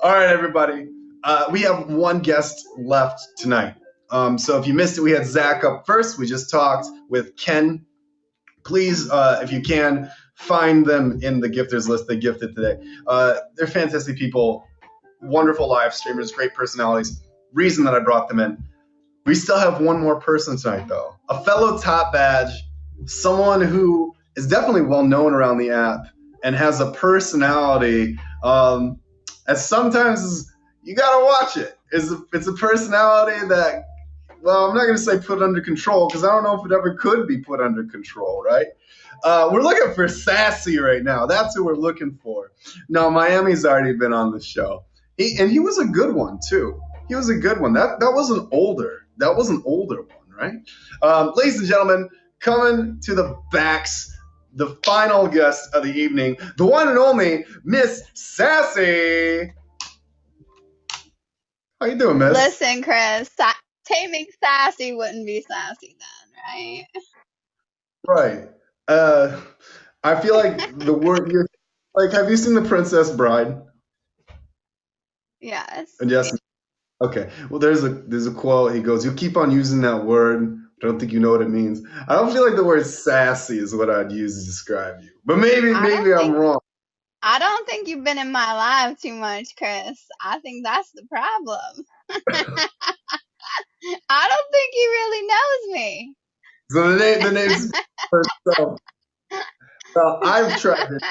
All right, everybody. We have one guest left tonight. So if you missed it, we had Zach up first. We just talked with Ken. Please, if you can, find them in the gifters list they gifted today. They're fantastic people, wonderful live streamers, great personalities. Reason that I brought them in. We still have one more person tonight, though. A fellow top badge, someone who is definitely well known around the app and has a personality. As sometimes you gotta watch it. It's a personality that, well, I'm not gonna say put under control because I don't know if it ever could be put under control, right? We're looking for Sassy right now. That's who we're looking for. No, Miami's already been on the show. He was a good one too. He was a good one. That was an older. That was an older one, right? Ladies and gentlemen, coming to the backs, the final guest of the evening, the one and only Miss Sassy. How you doing, Miss? Listen, Chris, taming Sassy wouldn't be sassy then, right? I feel like the word you're like. Have you seen The Princess Bride? Yes. And yes. Okay. Well, there's a quote. He goes, "You keep on using that word. I don't think you know what it means." I don't feel like the word sassy is what I'd use to describe you. But maybe I'm wrong. I don't think you've been in my life too much, Chris. I think that's the problem. I don't think he really knows me. So the name's so, well, I've tried it,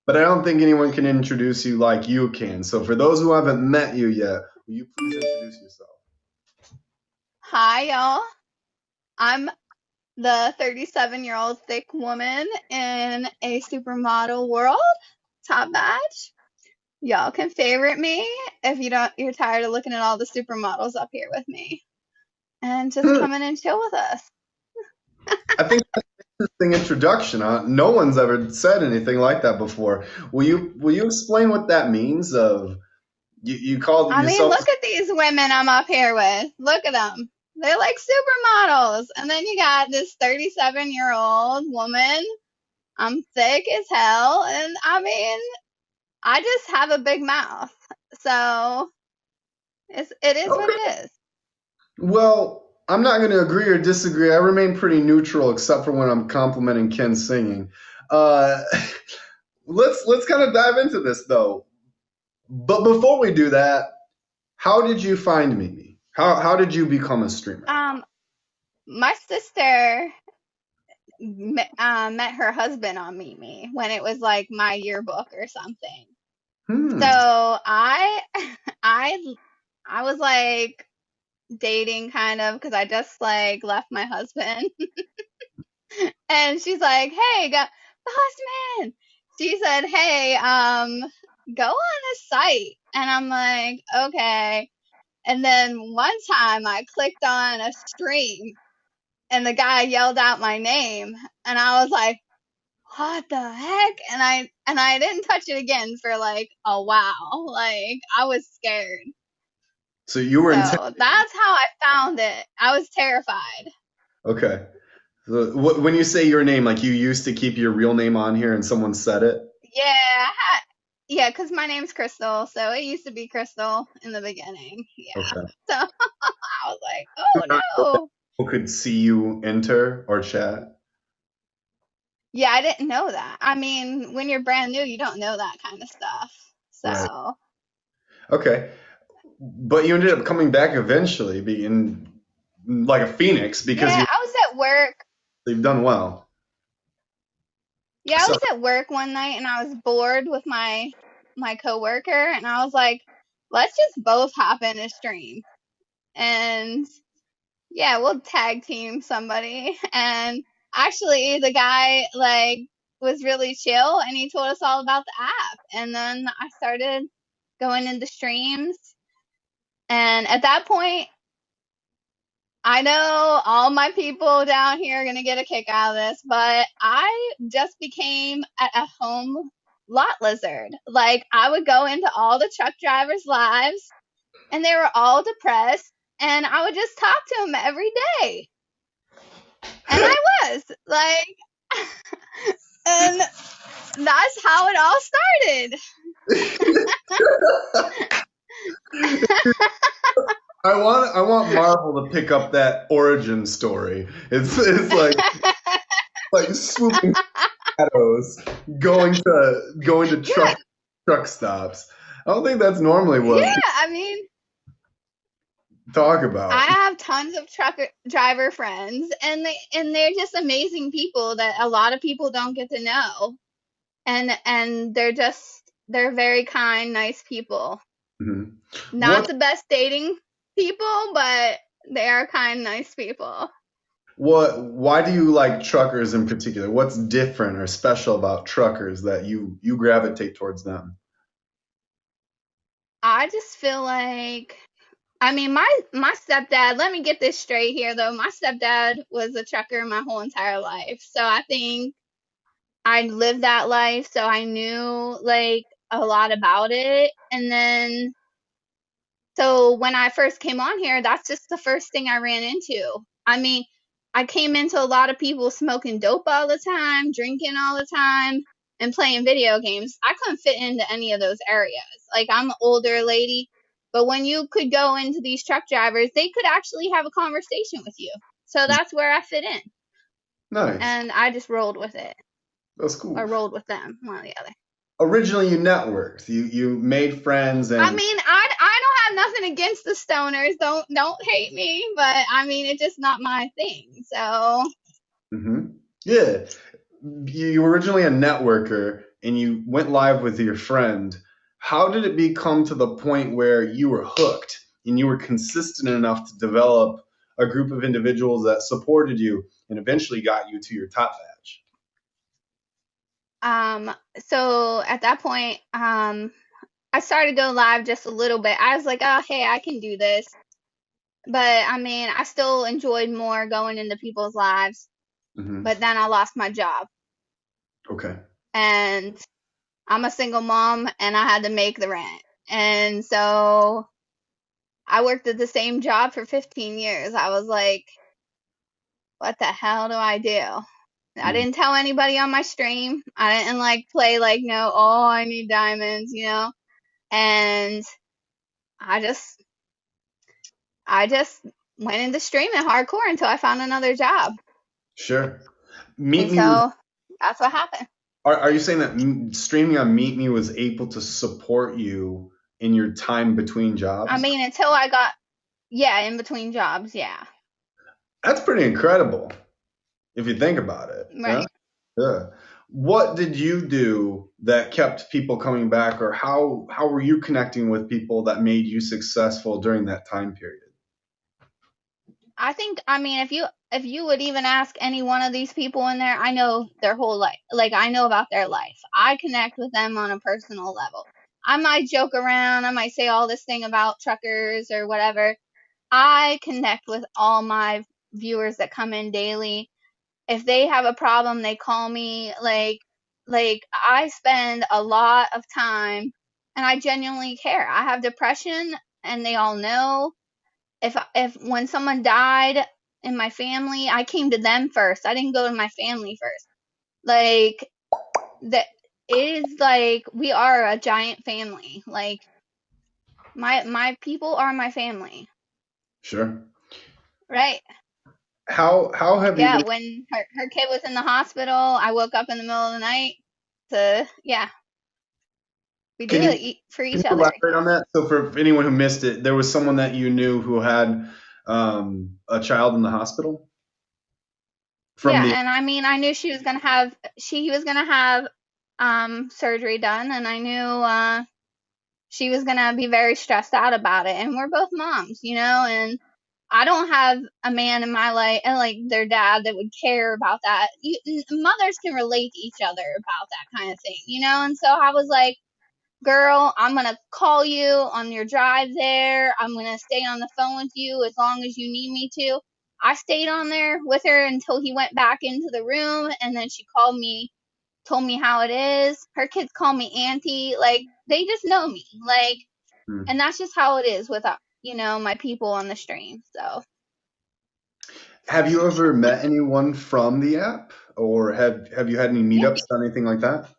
but I don't think anyone can introduce you like you can. So for those who haven't met you yet, will you please introduce yourself? Hi, y'all. I'm the 37-year-old thick woman in a supermodel world. Top badge. Y'all can favorite me if you're tired of looking at all the supermodels up here with me. And just come in and chill with us. I think that's an interesting introduction. No one's ever said anything like that before. Will you explain what that means? Of you called yourself? I mean, look at these women I'm up here with. Look at them. They're like supermodels. And then you got this 37-year-old woman. I'm thick as hell. And I mean, I just have a big mouth. So it is what it is. Well, I'm not going to agree or disagree. I remain pretty neutral, except for when I'm complimenting Ken's singing. Let's kind of dive into this though. But before we do that, how did you find Mimi? How did you become a streamer? My sister met her husband on Mimi when it was like my yearbook or something. So I was like dating kind of because I just like left my husband. And she's like, "Hey, boss man." She said, "Hey, go on a site." And I'm like, "Okay." And then one time I clicked on a stream and the guy yelled out my name and I was like, "What the heck?" And I didn't touch it again for like a while. Like I was scared. So you were So that's how I found it. I was terrified. Okay. So when you say your name, like you used to keep your real name on here and someone said it? Yeah, because my name's Crystal, so it used to be Crystal in the beginning. Yeah. Okay. So I was like, oh no. People could see you enter or chat? Yeah, I didn't know that. I mean, when you're brand new, you don't know that kind of stuff. So. Right. Okay. But you ended up coming back eventually, being like a phoenix because I was at work. You've done well. Yeah, I was at work one night and I was bored with my coworker and I was like, let's just both hop in a stream. And yeah, we'll tag team somebody. And actually the guy like was really chill and he told us all about the app. And then I started going into streams. And at that point, I know all my people down here are going to get a kick out of this, but I just became a home lot lizard. Like, I would go into all the truck drivers' lives, and they were all depressed, and I would just talk to them every day. And I was, like, and that's how it all started. I want Marvel to pick up that origin story. It's like swooping shadows going to Yeah, truck stops. I don't think that's normally yeah. what people I mean, talk I about. have tons of truck driver friends, and they're just amazing people that a lot of people don't get to know, and they're very kind, nice people. Mhm. Not What the best dating people, but they are kind, nice people. why do you like truckers in particular? What's different or special about truckers that you gravitate towards them? I just feel like, I mean, my stepdad. Let me get this straight here, though. My stepdad was a trucker my whole entire life, so I think I lived that life, so I knew like a lot about it. And then, so when I first came on here, that's just the first thing I ran into. I mean, I came into a lot of people smoking dope all the time, drinking all the time, and playing video games. I couldn't fit into any of those areas. Like, I'm an older lady, but when you could go into these truck drivers, they could actually have a conversation with you. So that's where I fit in. Nice. And I just rolled with it, That's cool. or rolled with them, one or the other. Originally you networked. You made friends I and mean, I don't have nothing against the stoners. Don't hate me, but I mean, it's just not my thing. So yeah. You were originally a networker and you went live with your friend. How did it become to the point where you were hooked and you were consistent enough to develop a group of individuals that supported you and eventually got you to your top badge? um so at that point, I started to go live just a little bit. I was like, oh hey, I can do this. But I mean, I still enjoyed more going into people's lives. Hmm. But then I lost my job, Okay. and I'm a single mom, and I had to make the rent. And so I worked at the same job for 15 years. I was like, what the hell do I do? I Mm. didn't tell anybody on my stream. I didn't like play like, no, oh, I need diamonds. And I just I just went into streaming hardcore until I found another job. Sure. Meet And Me was. so that's what happened. Are you saying that streaming on Meet Me was able to support you in your time between I jobs? mean, until I got, yeah, in between jobs, yeah. That's pretty incredible if you think about it. Yeah. Right. Yeah. What did you do that kept people coming back, or how were you connecting with people that made you successful during that time period? I think, I mean, if you would even ask any one of these people in there, I know their whole life. Like, I know about their life. I connect with them on a personal level. I might joke around, I might say all this thing about truckers or whatever. I connect with all my viewers that come in daily. If they have a problem, they call me. Like I spend a lot of time, and I genuinely care. I have depression, and they all know. If when someone died in my family, I came to them first. I didn't go to my family first. Like, that, it is like we are a giant family. Like, my people are my family, Sure. right? How have you Yeah, been? when her kid was in the hospital, I woke up in the middle of the night to, yeah, we do Can you it for can each you other. elaborate on that? So for anyone who missed it, there was someone that you knew who had a child in the hospital from Yeah, the. and I mean, I knew she was gonna have surgery done, and I knew she was gonna be very stressed out about it. And we're both moms, and I don't have a man in my life and like their dad that would care about that. Mothers can relate to each other about that kind of thing. And so I was like, girl, I'm going to call you on your drive there. I'm going to stay on the phone with you as long as you need me to. I stayed on there with her until he went back into the room, and then she called me, told me how it is. Her kids call me auntie. Like, they just know me. Like, Hmm. and that's just how it is with, my people on the stream. So, Have you ever met anyone from the app, or have you had any yeah. meetups or anything like that?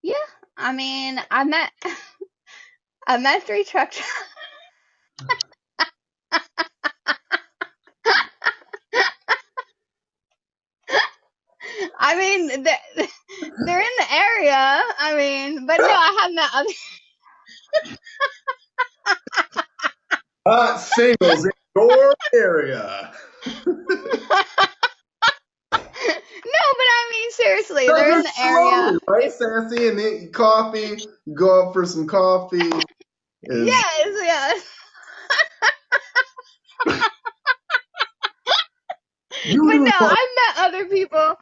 Yeah. I mean, I met 3 truck drivers. I mean, they're in the area. I mean, but no, I have met other. Hot singles in your area. No, but I mean, seriously, No, they're they're in the area. slowly, right, Sassy? And then coffee, go out for some coffee. Is Yes, yes. you But do no, your I've met other people.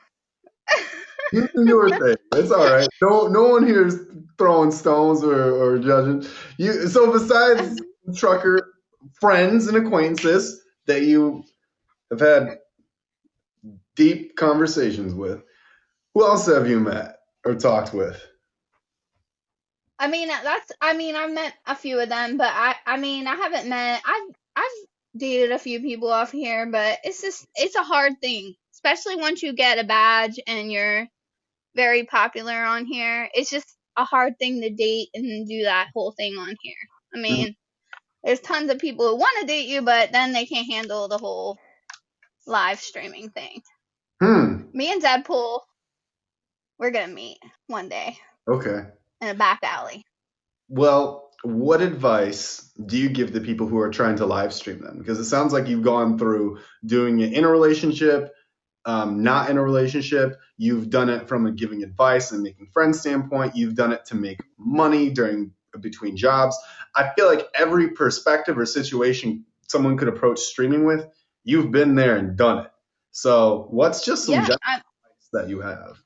you do your thing. It's all right. No one here is throwing stones or judging. You so besides trucker friends and acquaintances that you have had deep conversations with, who else have you met or talked with? I mean, I mean, I've met a few of them, but I mean, I haven't met. I've dated a few people off here, but it's a hard thing, especially once you get a badge and you're very popular on here. It's just a hard thing to date and do that whole thing on here. I mean, there's tons of people who want to date you, but then they can't handle the whole live streaming thing. Hmm. Me and Deadpool, we're gonna meet one day Okay. in a back alley. Well, what advice do you give the people who are trying to live stream them? Because it sounds like you've gone through doing it in a relationship, not in a relationship. You've done it from a giving advice and making friends standpoint. You've done it to make money during between jobs. I feel like every perspective or situation someone could approach streaming with, you've been there and done it. So, what's just some Yeah, general advice that you have?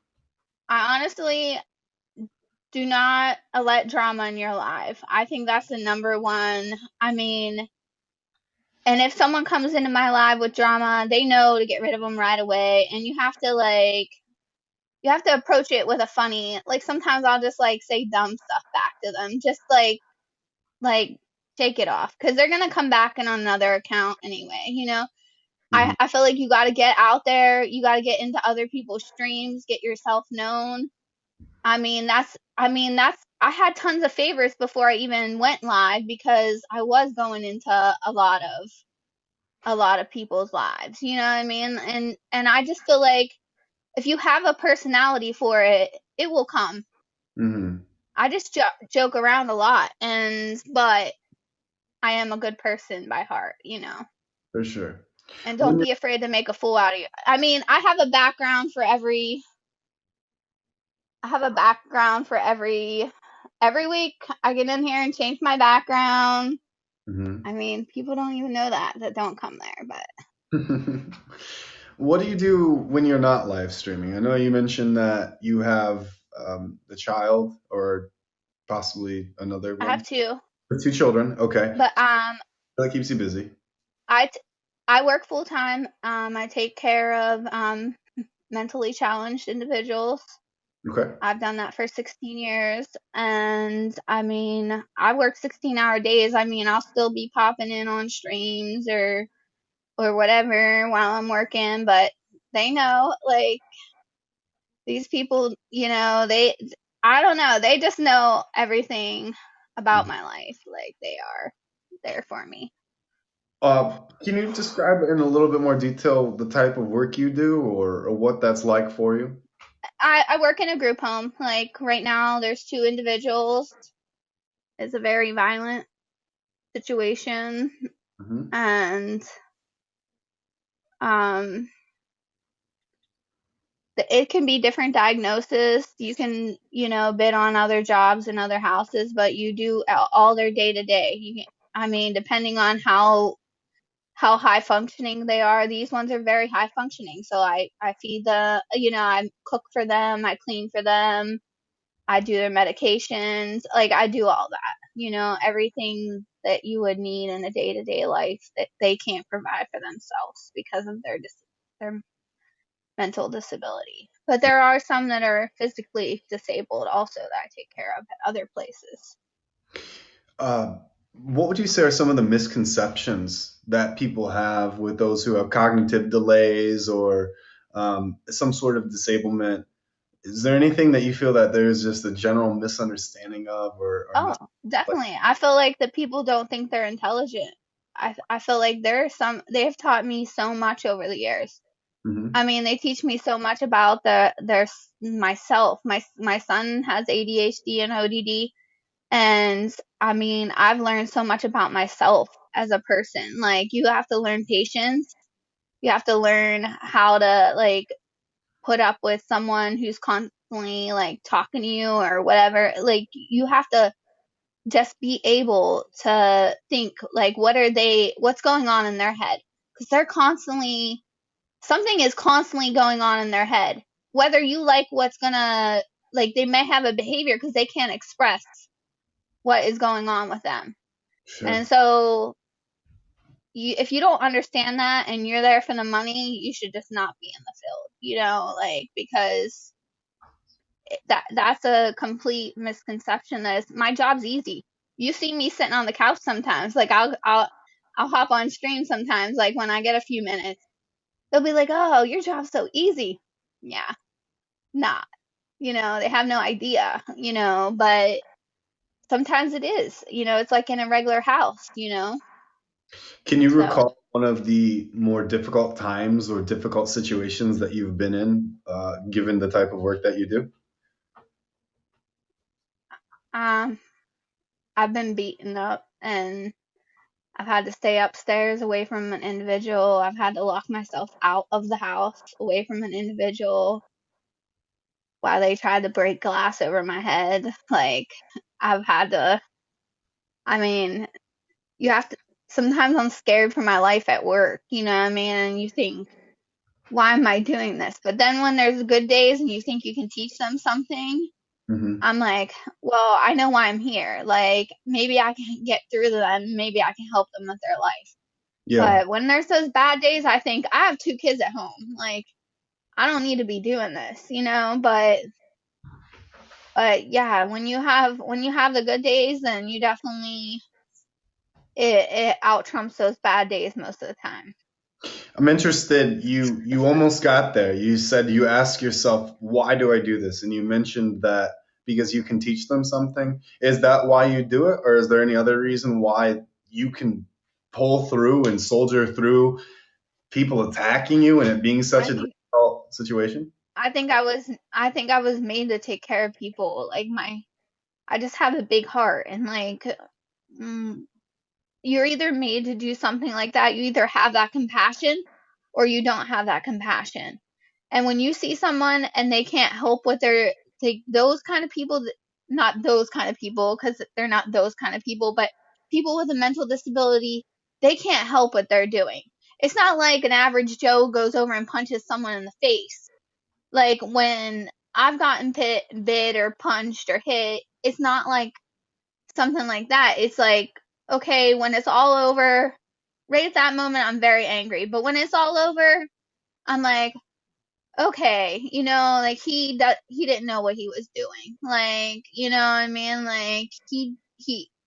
I honestly do not let drama in your life. I think that's the number one. I mean, and if someone comes into my life with drama, they know to get rid of them right away. And you have to approach it with a funny, like sometimes I'll just like say dumb stuff back to them, just like take it off because they're gonna come back in on another account anyway. Hmm. I feel like you got to get out there, you got to get into other people's streams, get yourself known. I had tons of favors before I even went live because I was going into a lot of people's lives. You know what I mean? And I just feel like if you have a personality for it, it will come. Hmm. I just joke around a lot, and but I am a good person by heart. For sure. And don't When be afraid to make a fool out of you. I mean, I have a background for every week I get in here and change my background. you're, I mean, people don't even know that don't come there, but Mhm. What do you do when you're not live streaming? I know you mentioned that you have a child or possibly another I one. have two. Or two children. Okay. But That keeps you busy. I t- I work full time. I take care of mentally challenged individuals. Okay. I've done that for 16 years, and I mean, I work 16-hour days. I mean, I'll still be popping in on streams or whatever while I'm working, but they know, like, these people, I don't know, they just know everything about my life. Like, they are there for me. Can you describe in a little bit more detail the type of work you do or what that's like for you? I work in a group home. Like, right now, there's two individuals. It's a very violent situation, Hmm. and um, it can be different diagnosis. You can, bid on other jobs and other houses, but you do all their day to day. I mean, depending on how high functioning they are. These ones are very high functioning. So I feed I cook for them, I clean for them, I do their medications, like I do all that. Everything that you would need in a day-to-day life that they can't provide for themselves because of their mental disability. But there are some that are physically disabled also that I take care of at other places. Uh, what would you say are some of the misconceptions that people have with those who have cognitive delays or some sort of disablement? is there anything that you feel that there's just a general misunderstanding of, or Oh, like? definitely. I feel like the people don't think they're intelligent. I feel like they've taught me so much over the years. Hmm. I mean, they teach me so much about myself. My son has ADHD and ODD, and I mean, I've learned so much about myself as a person. Like, you have to learn patience. You have to learn how to like put up with someone who's constantly like talking to you or whatever. Like, you have to just be able to think like what's going on in their head, because something is constantly going on in their head, whether you like what's gonna, like, they may have a behavior because they can't express what is going on with them. And Sure. so if you don't understand that and you're there for the money, you should just not be in the field, like, because that's a complete misconception that my job's easy. You see me sitting on the couch sometimes, like I'll hop on stream sometimes, like when I get a few minutes. They'll be like, "Oh, your job's so easy." Yeah, not. They have no idea, but sometimes it is. It's like in a regular house. Can you So, recall one of the more difficult times or difficult situations that you've been in, given the type of work that you do? um, I've been beaten up and I've had to stay upstairs away from an individual. I've had to lock myself out of the house away from an individual while they tried to break glass over my head. Like, I've had to, I mean, you have to, sometimes I'm scared for my life at work, you know what I mean? And you think, why am I doing this? But then when there's good days and you think you can teach them something, Hmm. I'm like, well, I know why I'm here. Like, maybe I can get through to them. Maybe I can help them with their life. Yeah. But when there's those bad days, I think I have two kids at home. Like, I don't need to be doing this. But yeah, when you have the good days, then you definitely it out trumps those bad days most of the time. I'm interested. You almost got there. You said you ask yourself, why do I do this? And you mentioned that because you can teach them something. Is that why you do it, or is there any other reason why you can pull through and soldier through people attacking you and it being such I a think difficult situation? I think I was made to take care of people. Like, I just have a big heart, and like, mm, you're either made to do something like that. You either have that compassion or you don't have that compassion. And when you see someone and they can't help what those kind of people, not those kind of people, because they're not those kind of people, but people with a mental disability, they can't help what they're doing. It's not like an average Joe goes over and punches someone in the face. Like, when I've gotten bit or punched or hit, it's not like something like that. It's like, okay, when it's all over, right at that moment, I'm very angry. But when it's all over, I'm like, okay, like, he didn't know what he was doing. Like, you know what I mean? Like, he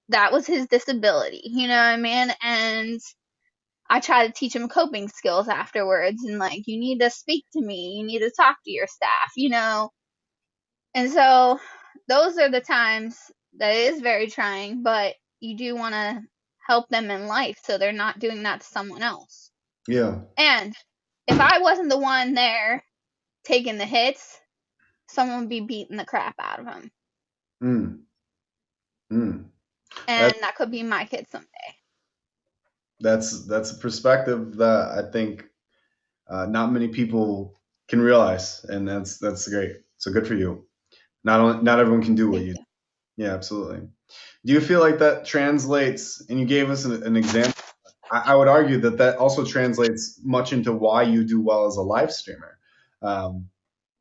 that was his disability. You know what I mean? And I try to teach him coping skills afterwards, and like, you need to speak to me. You need to talk to your staff. And so those are the times that it is very trying, but you do want to help them in life so they're not doing that to someone else. Yeah. And if I wasn't the one there taking the hits, someone would be beating the crap out of him. Mm, mm. And that could be my kid someday. That's a perspective that I think not many people can realize, and that's great. So good for you. Not everyone can do what Thank you. you. Yeah, absolutely. Do you feel like that translates? And you gave us an example. I would argue that that also translates much into why you do well as a live streamer, um,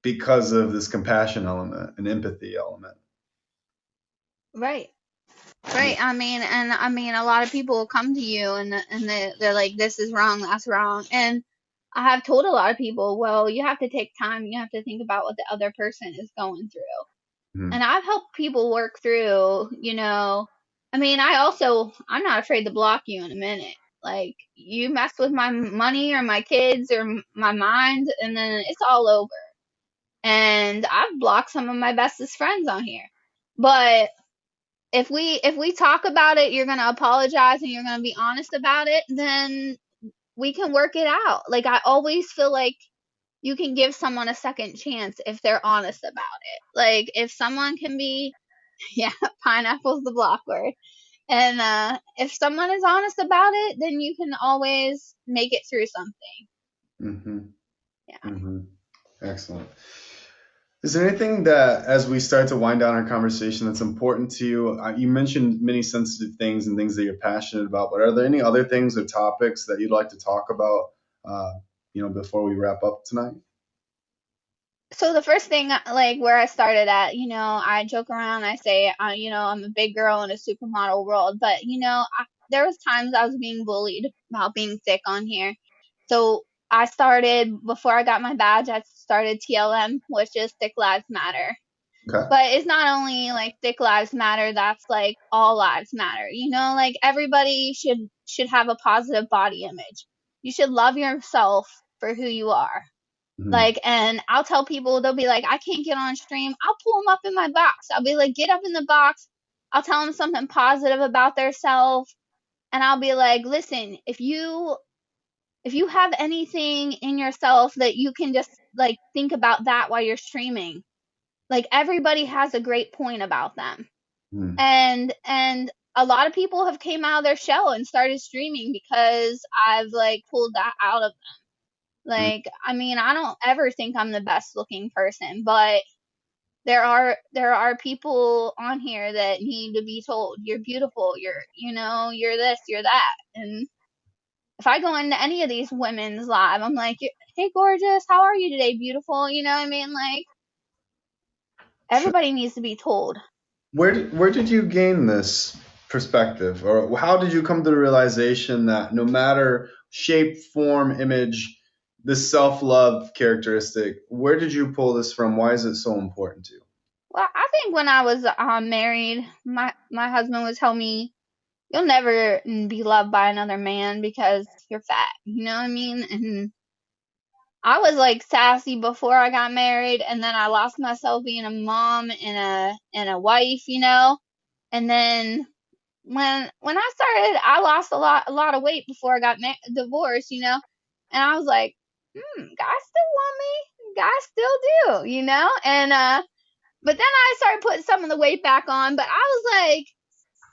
because of this compassion element and empathy element. Right. Yeah. Right. I mean, a lot of people will come to you and they're like, this is wrong, that's wrong. And I have told a lot of people, well, you have to take time. You have to think about what the other person is going through. And Mhm. I've helped people work through. I mean, I'm not afraid to block you in a minute. Like, you mess with my money or my kids or my mind, and then it's all over. and I've blocked some of my bestest friends on here. But if we talk about it, you're gonna apologize and you're gonna be honest about it, then we can work it out. Like, I always feel like you can give someone a second chance if they're honest about it. Like, if someone can be, yeah, pineapple's the block word. And if someone is honest about it, then you can always make it through something. Mm-hmm. Yeah. Mm-hmm. Excellent. Is there anything that, as we start to wind down our conversation, that's important to you? You mentioned many sensitive things and things that you're passionate about, but are there any other things or topics that you'd like to talk about, uh, before we wrap up tonight? So the first thing, like where I started at, I joke around. I say, I'm a big girl in a supermodel world, but there was times I was being bullied about being thick on here. So I started before I got my badge. I started TLM, which is Thick Lives Matter. Okay. But it's not only like Thick Lives Matter. That's like all lives matter. Like everybody should have a positive body image. You should love yourself for who you are. Mm-hmm. Like, and I'll tell people, they'll be like, I can't get on stream. I'll pull them up in my box. I'll be like, get up in the box. I'll tell them something positive about their self. And I'll be like, listen, if you have anything in yourself that you can just like think about that while you're streaming, like everybody has a great point about them. Mm-hmm. And a lot of people have came out of their shell and started streaming because I've like pulled that out of them. Like, I mean, I don't ever think I'm the best looking person, but there are people on here that need to be told you're beautiful, you're this, you're that. And if I go into any of these women's live, I'm like, hey gorgeous, how are you today, beautiful? You know what I mean? Like, Sure. everybody needs to be told. Where did you gain this perspective, or how did you come to the realization that no matter shape, form, image, this self-love characteristic, where did you pull this from? Why is it so important to you? Well, I think when I was married, my husband would tell me, you'll never be loved by another man because you're fat. You know what I mean? And I was like sassy before I got married, and then I lost myself being a mom and a wife. And then when I started, I lost a lot of weight before I got divorced. And I was like, guys still want me, guys still do. And but then I started putting some of the weight back on, but I was like,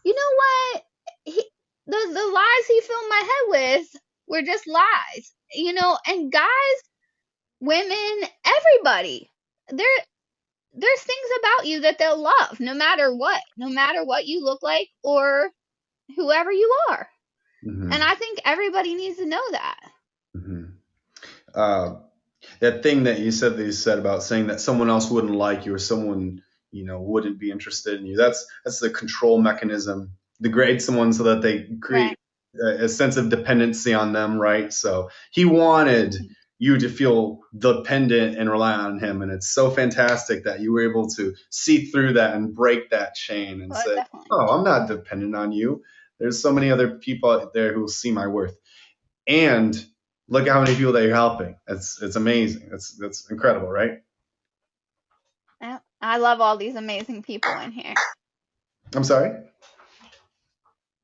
you know what? He, the lies he filled my head with were just lies. And guys, women, everybody, there there's things about you that they'll love no matter what you look like or whoever you are. And Mm-hmm. I think everybody needs to know that. Mm-hmm. Uh, that thing that you said about saying that someone else wouldn't like you or someone wouldn't be interested in you. That's the control mechanism. Degrade someone so that they create Right. a sense of dependency on them, right? So he wanted you to feel dependent and rely on him, and it's so fantastic that you were able to see through that and break that chain and Well, say, definitely. "Oh, I'm not dependent on you. There's so many other people out there who will see my worth." And look at how many people that you're helping. It's amazing. That's incredible, right? Yeah. I love all these amazing people in here. I'm sorry.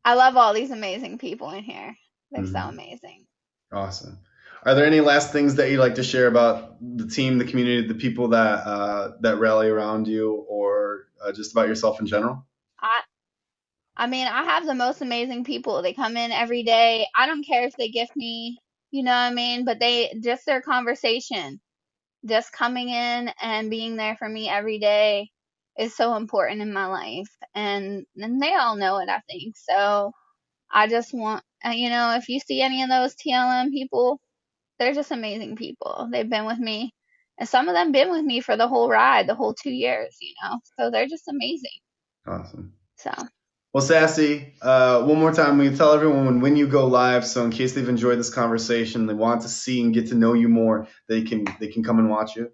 I love all these amazing people in here. They're so Hmm. amazing. Awesome. Are there any last things that you'd like to share about the team, the community, the people that rally around you, or just about yourself in general? I I mean, I have the most amazing people. They come in every day. I don't care if they gift me, you know what I mean? But they just their conversation, just coming in and being there for me every day is so important in my life. And they all know it, I think. So I just want, if you see any of those TLM people, they're just amazing people. They've been with me. And some of them been with me for the whole ride, the whole 2 years. So they're just amazing. Awesome. So Well, Sassy, one more time, we tell everyone when you go live. So in case they've enjoyed this conversation, they want to see and get to know you more, they can come and watch you.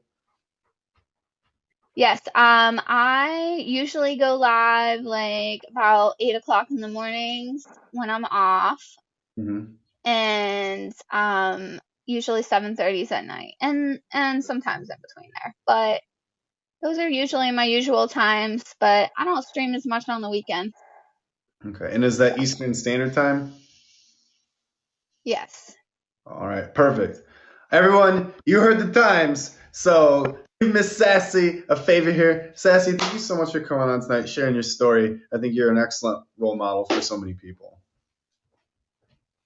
yes, I usually go live like about 8 o'clock in the mornings when I'm off. Hmm. And usually 7:30s at night, and sometimes in between there. But those are usually my usual times. But I don't stream as much on the weekends. Okay. And is that Eastern Standard Time? Yes. All right, perfect. Everyone, you heard the times. So give Miss Sassy a favor here. Sassy, thank you so much for coming on tonight, sharing your story. I think you're an excellent role model for so many people.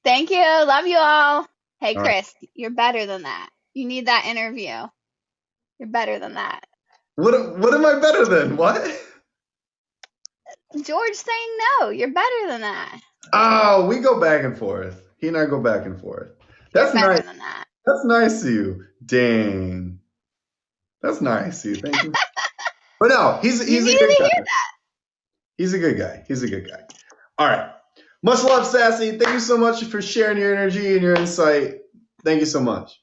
Thank you. Love you all. Hey, All right. Chris, you're better than that. You need that interview. You're better than that. What am I better than? What? George saying no. You're better than that. Oh, we go back and forth. He and I go back and forth. That's You're better nice. than that. That's nice of you. Dang. That's nice of you. Thank you. But no, he's You a needed good to guy. hear that. He's a good guy. He's a good guy. All right. Much love, Sassy. Thank you so much for sharing your energy and your insight. Thank you so much.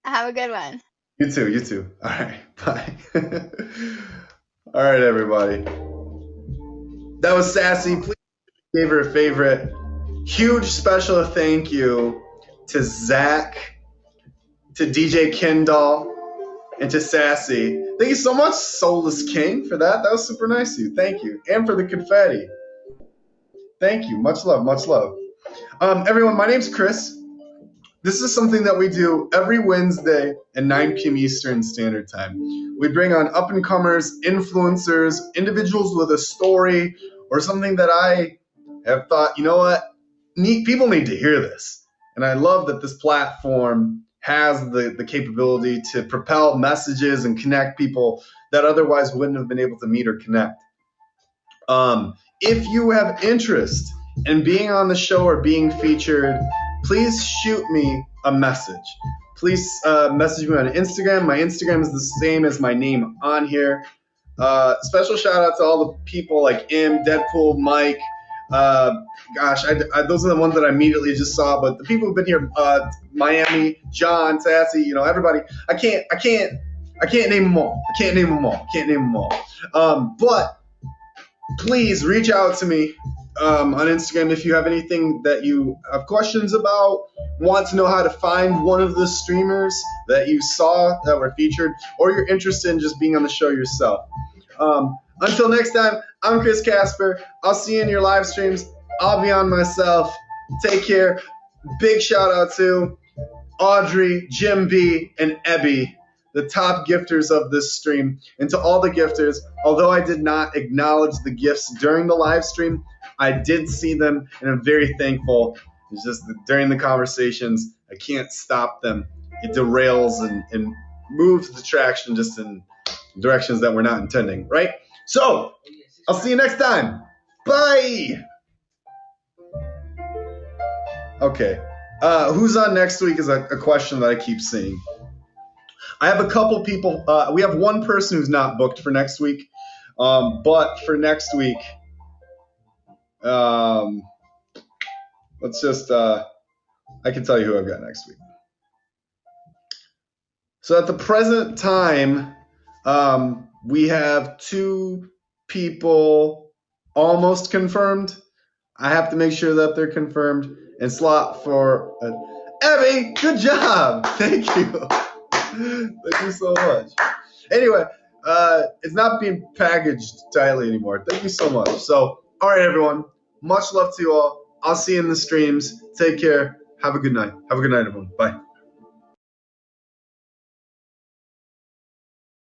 Have a good one. You too. You too. All right. Bye. All right, everybody. That was Sassy. Please give her a favorite. Huge special thank you to Zach, to DJ Kendall, and to Sassy. Thank you so much, Soulless King, for that. That was super nice of you. Thank you. And for the confetti. Thank you. Much love. Much love. Everyone, my name's Chris. This is something that we do every Wednesday at 9 p.m. Eastern Standard Time. We bring on up-and-comers, influencers, individuals with a story, or something that I have thought, you know what, people need to hear this. And I love that this platform has the capability to propel messages and connect people that otherwise wouldn't have been able to meet or connect. If you have interest in being on the show or being featured, please shoot me a message. Please message me on Instagram. My Instagram is the same as my name on here. Special shout out to all the people like Im, Deadpool, Mike. Those are the ones that I immediately just saw. But the people who've been here, Miami, John, Sassy, everybody. I can't name them all. But please reach out to me on Instagram if you have anything that you have questions about, want to know how to find one of the streamers that you saw that were featured, or you're interested in just being on the show yourself. Until next time, I'm Chris Casper. I'll see you in your live streams. I'll be on myself. Take care. Big shout out to Audrey, Jim B, and Ebby, the top gifters of this stream. And to all the gifters, although I did not acknowledge the gifts during the live stream, I did see them, and I'm very thankful. It's just that during the conversations, I can't stop them. It derails and moves the traction just in directions that we're not intending, right? So, I'll see you next time. Bye! Okay. Who's on next week is a question that I keep seeing. I have a couple people. We have one person who's not booked for next week. But for next week, let's just, I can tell you who I've got next week. So at the present time, we have 2 people almost confirmed. I have to make sure that they're confirmed and slot for Abby. Good job. Thank you. Thank you so much. Anyway, it's not being packaged tightly anymore. Thank you so much. So, all right, everyone. Much love to you all. I'll see you in the streams. Take care. Have a good night. Have a good night, everyone. Bye.